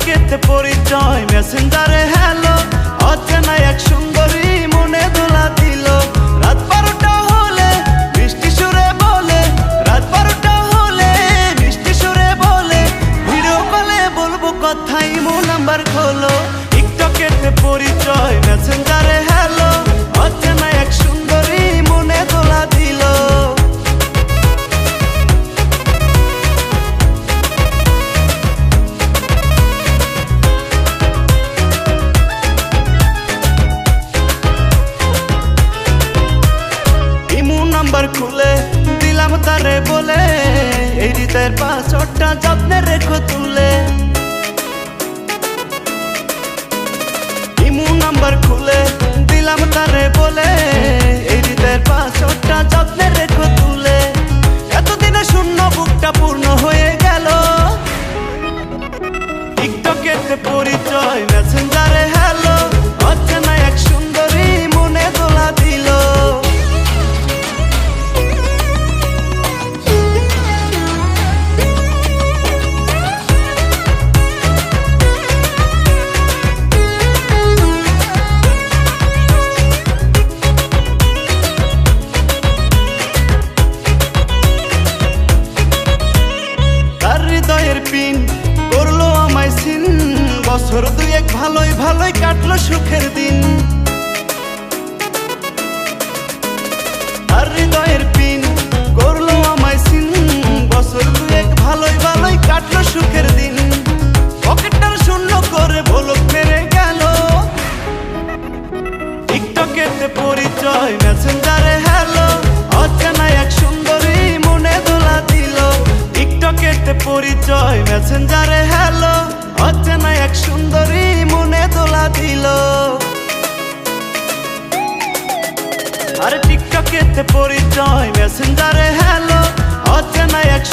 টিকটকেতে পরিচয়, মেসেঞ্জারে হ্যালো, অচেনা এক সুন্দরী মনে দোলা দিল। রাত 12টা হলে মিষ্টি সুরে বলে, রাত 12টা হলে মিষ্টি সুরে বলে, ভিডিও কলে বলবো কথা, ইমো নাম্বার খোলো। টিকটকেতে পরিচয়, মেসেঞ্জারে হ্যালো, অচেনা এক সুন্দরী মনে দোলা দিল। নাম্বার খুলে দিলাম তারে বলে, এই হৃদয়ের পাসওয়ার্ডটা যত্নে রেখো তুলে। ইমু নাম্বার খুলে দিলাম তারে বলে, এই হৃদয়ের পাসওয়ার্ডটা যত্নে রেখো তুলে। এতদিনে শূন্য বুকটা পূর্ণ হয়ে গেল। টিকটকেতে পরিচয়, মেসেঞ্জারে হ্যালো, অচেনা এক সুন্দরী মনে দোলা দিল। হৃদয়ের পিন করলো আমায় সিন, বছর দুয়েক ভালোই ভালোই কাটলো সুখের দিন। আর হৃদয়ের পিন করলো আমায় সিন, বছর দুয়েক ভালোই ভালোই কাটলো সুখের দিন। পকেটটার শূন্য করে ভোলক মেরে গেল। টিকটকেতে পরিচয়, মেসেঞ্জারে হ্যালো, অচেনা এক সুন্দরী মনে দোলা দিল। টিকটকেতে পরিচয়, মেসেঞ্জারে হ্যালো, অচেনা এক সুন্দরী মনে দোলা দিল। আরে টিকটকেতে পরিচয়, মেসেঞ্জারে হ্যালো, অচেনা এক